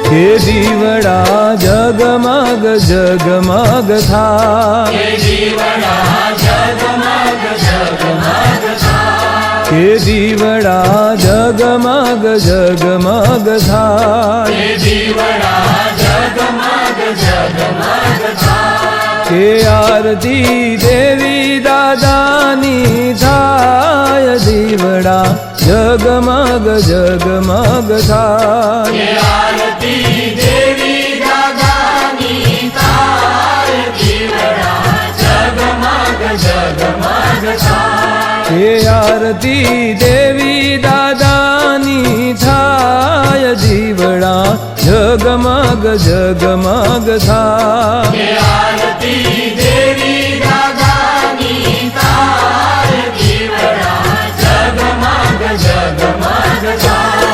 કે દીવડા જગમગ જગમગ થાય, કે દીવડા જગમગ જગમગ થાય, કે દીવડા જગમગ જગમગ થાય, કે દીવડા જગમગ જગમગ થાય, કે આરતી દેવી દાદાની થાય, દીવડા જગમગ જગમગ થાય, કે આરતી દેવી દાદાની થાય, દીવડા જગમગ જગમગ થાય, કે આરતી દેવી દાદાની થાય, દીવડા જગમગ જગમગ થાય, કે આરતી દેવી દાદાની થાય, દીવડા જગમગ જગમગ થાય.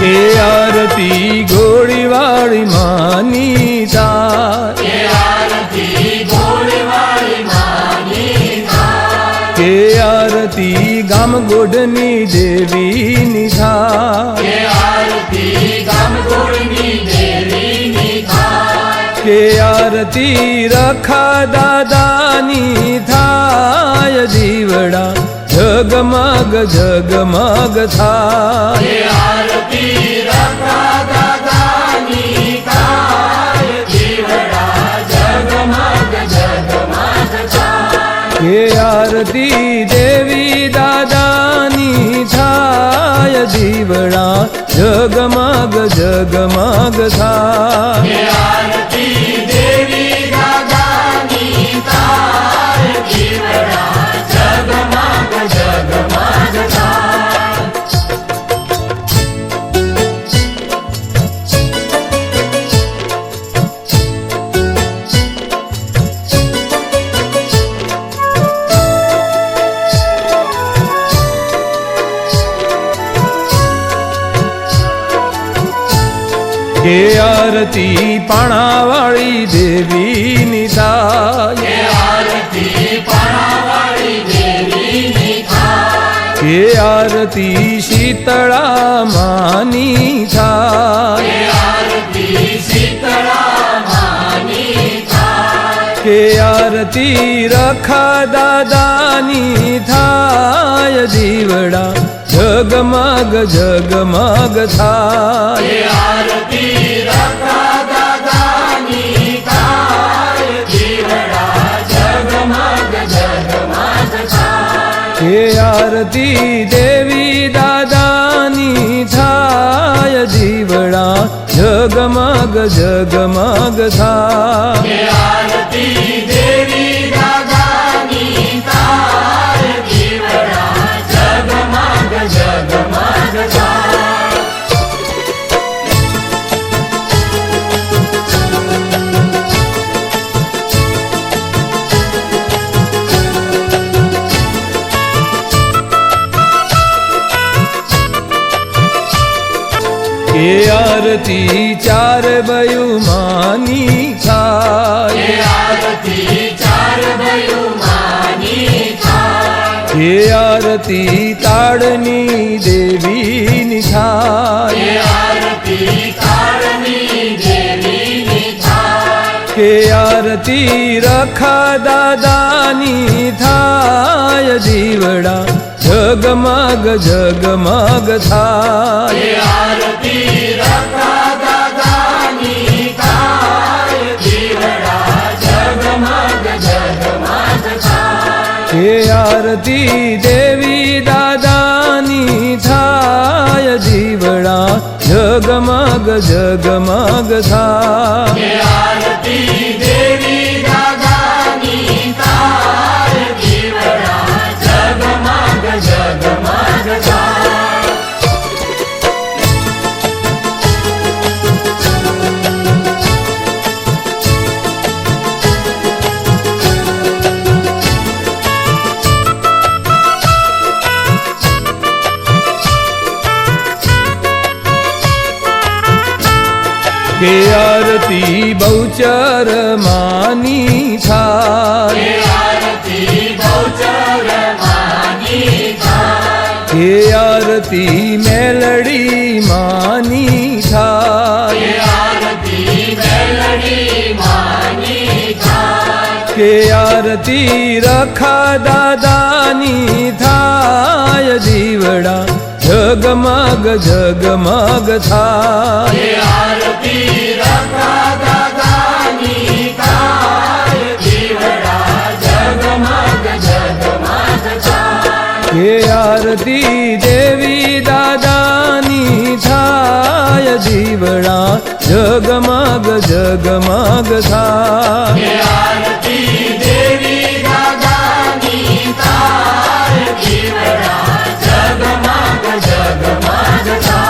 કે આરતી ઘોડીવાળી માની થાય, કે આરતી ઘોડીવાળી માની થાય, કે આરતી ગામ ગોઢની દેવીની થાય, કે આરતી ગામગોળની દેવીની થાય, કે આરતી રખા દાદાની થાય, દીવડા જગમગ જગમગ થાય, કે આરતી રખા દાદાની થાય, દીવડા જગમગ જગમગ થાય, કે આરતી દેવી દાદાની થાય, દીવડા જગમગ જગમગ થાય, કે આરતી દેવી દાદાની થાય, દીવડા જગમગ જગમગ થાય. કે આરતી પાણાવાળી દેવીની થાય, કે આરતી પાણાવાળી દેવીની થાય, કે આરતી શીતળા માની થાય, કે આરતી શીતળા માની થાય, કે આરતી રખા દાદાની થાય, દીવડા જગમગ જગમગ થાય, કે આરતી રખા દાદાની થાય, દીવડા જગમગ જગમગ થાય, કે આરતી દેવી દાદાની થાય, દીવડા જગમગ જગમગ થાય, કે આરતી દેવી દાદાની થાય, દીવડા જગમગ જગમગ થાય. કે આરતી ચાર બયુ માની થાય, કે આરતી ચાર બયુ માની થાય, કે આરતી તાળની દેવીની થાય, કે આરતી તાળની દેવીની થાય, કે આરતી રખા દાદાની થાય, દીવડા જગમગ જગમગ થાય, કે આરતી રખા દાદાની થાય, દીવડા જગમગ જગમગ થાય, કે આરતી દેવી દાદાની થાય, દીવડા જગમગ જગમગ થાય, કે આરતી દેવી દાદાની થાય, દીવડા જગમગ જગમગ થાય. કે આરતી બહુચર માની થાય, આરતી બહુચર માની થાય, કે આરતી મેલડી માની થાય, આરતી મેલડી માની થાય, કે આરતી રખા દાદાની થાય, દીવડા જગમગ જગમગ થાય, આરતી રખા દાદાની થાય, દીવડા જગમગ જગમગ થાય, કે આરતી દેવી દાદાની થાય, દીવડા જગમગ જગમગ થાય, આરતી દેવી દાદાની થાય, દીવડા જગમગ જગમગ થાય.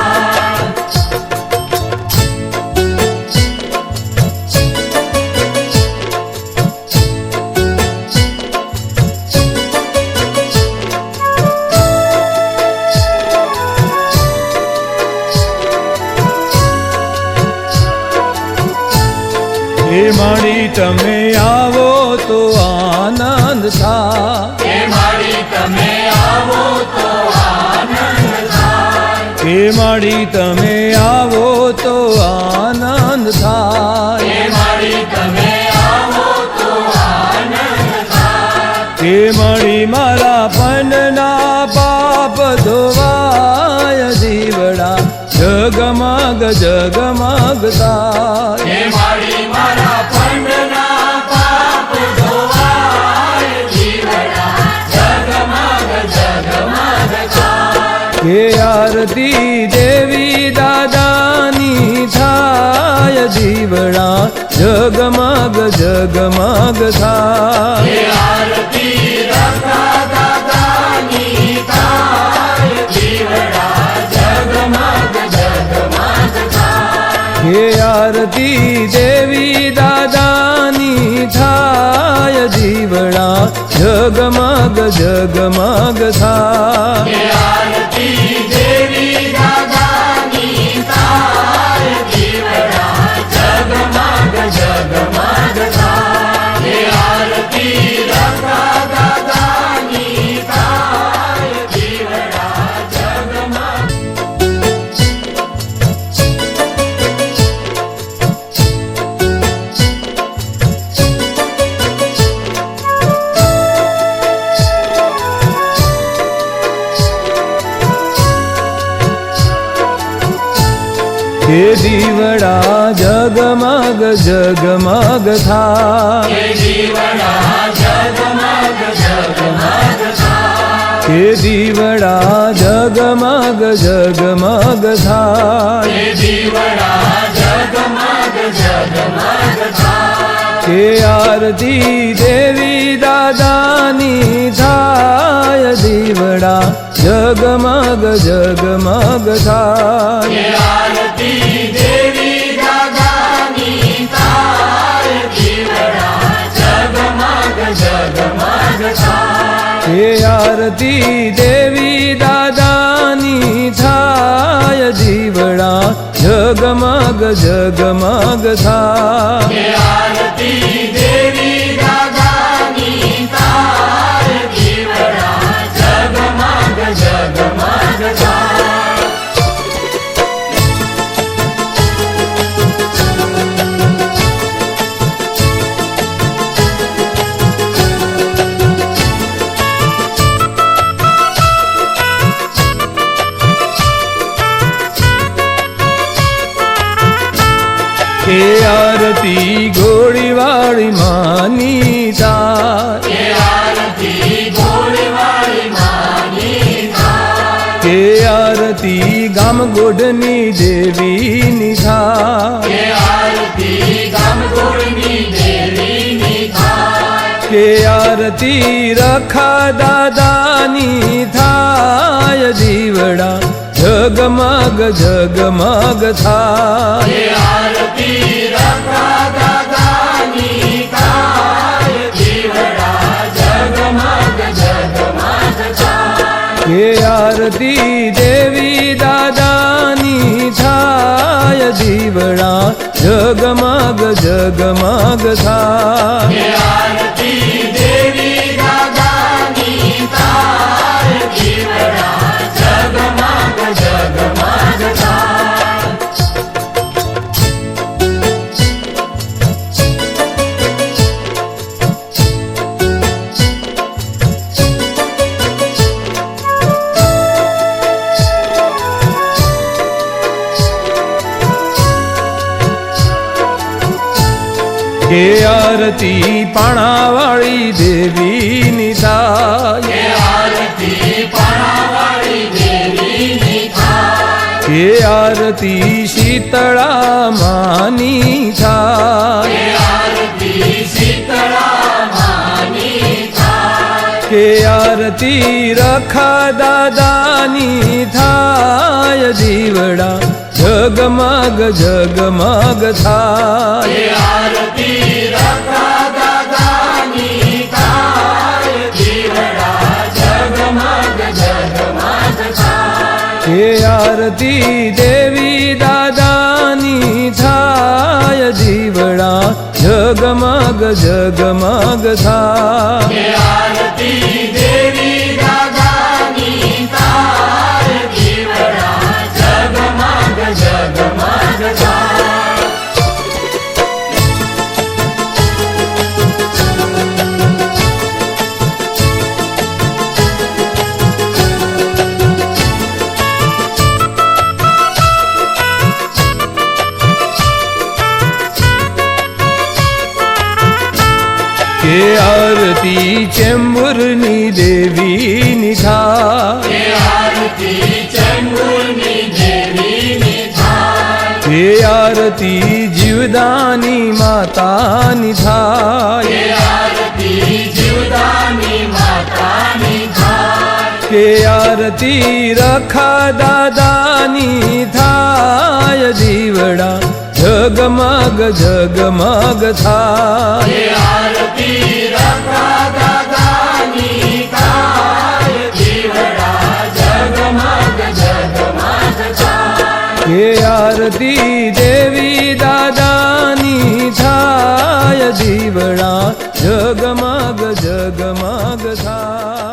હે માડી તમે આવો તો આનંદ થાય, હે માડી તમે આવો તો આનંદ થાય, હે માડી તમે આવો તો આનંદ થાય, હે માડી તમે આવો તો આનંદ થાય, હે માડી મારા પનના પાપ ધોવાય, દીવડા જગમગ જગમગ થાય, હે માડી મારા પંડના પાપ ધોવાય, દીવડા જગમગ જગમગ થાય, કે આરતી દેવી દાદાની થાય, દીવડા જગમગ જગમગ થાય, આરતી રખા દાદાની થાય, દીવડા જગમગ જગમગ થાય, હે આરતી દેવી દાદાની થાય, દીવડા જગમગ જગમગ થાય, આરતી દેવી દાદાની થાય, દીવડા જગમગ જગમગ થાય, આરતી રખા દાદાની થાય, દીવડા જગમગ. હે દીવડા જગમગ જગમગ થાય, દીવડા જગમગ જગમગ થાય, હે દીવડા જગમગ જગમગ થાય, દીવડા જગમગ જગમગ થાય, કે આરતી દેવી દાદાની થાય, દીવડા જગમગ જગમગ થાય, આરતી દેવી દાદાની થાય, દીવડા જગમગ જગમગ થાય, હે આરતી દેવી દાદાની થાય, દીવડા જગમગ જગમગ થાય, આરતી દેવી દાદાની થાય, દીવડા જગમગ જગમગ થાય. કે આરતી ઘોડીવાળી માની થાય, આરતી ઘોડીવાળી માની થાય, કે આરતી ગામ ગોઢની દેવીની થાય, આરતી ગામગોળની દેવીની થાય, કે આરતી રખા દાદાની થાય, દીવડા જગમગ જગમગ થાય, આરતી રખા દાદાની થાય, દીવડા જગમગ જગમગ થાય, કે આરતી દેવી દાદાની થાય, દીવડા જગમગ જગમગ થાય આરતી દેવી દાદાની થાય દીવડા જગમગ જગમગ થાય કે આરતી પાણાવાળી દેવીની થાય આરતી પાણાવાળી દેવીની થાય કે આરતી શીતળા માની થાય આરતી શીતળા માની થાય કે આરતી રખા દાદાની થાય દીવડા જગમગ જગમગ થાય આરતી રખા દાદાની થાય દીવડા જગમગ જગમગ થાય કે આરતી દેવી દાદાની થાય દીવડા જગમગ જગમગ થાય આરતી દેવી દાદાની થાય દીવડા જગમગ જગમગ થાય કે આરતી ચેમ્બુરની દેવીની થાય આરતી ચંદુરની દેવીની થાય કે આરતી જીવદાની માતાની થાય આરતી જીવદાની માતાની થાય કે આરતી રખા દાદાની થાય દીવડા જગમગ જગમગ થાય આરતી રખા દાદાની થાય દીવડા જગમગ જગમગ થાય કે આરતી દેવી દાદાની થાય દીવડા જગમગ જગમગ થાય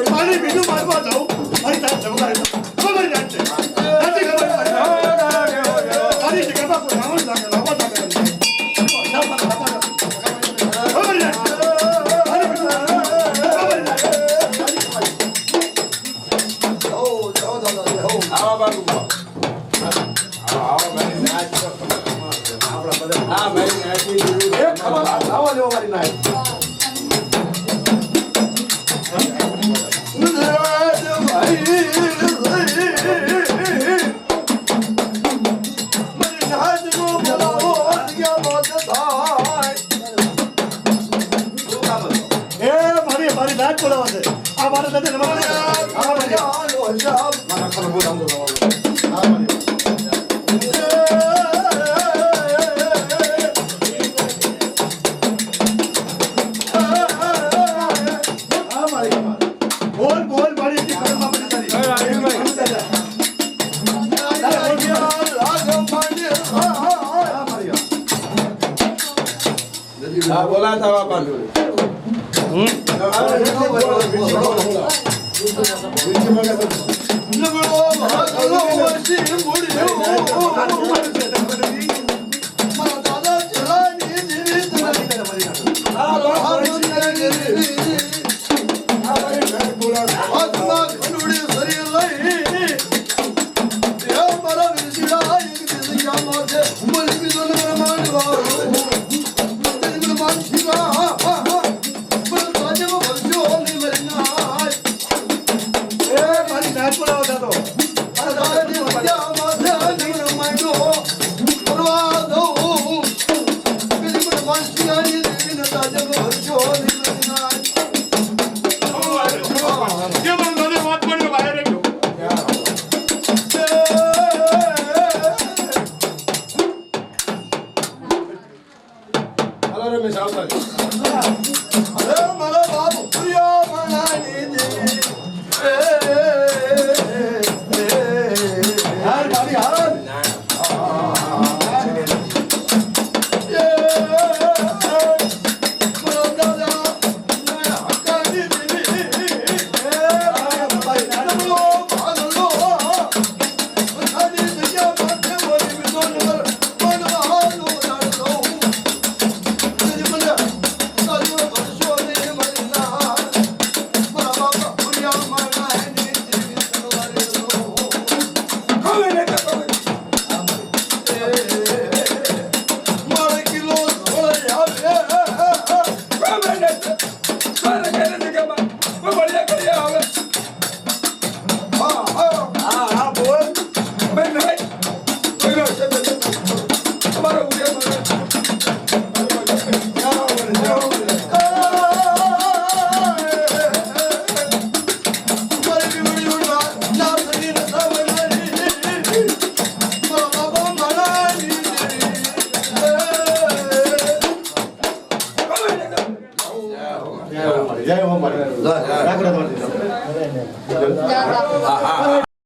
પાણી બીજું મારવા જાઉં મારી તાર જમવા ખબર જાણશે નથી ખબર મારી જગ્યામાં કોઈ રાવણ લાગે લાવવા લાગે ખબર બોલા થવા પાંડુ હા હા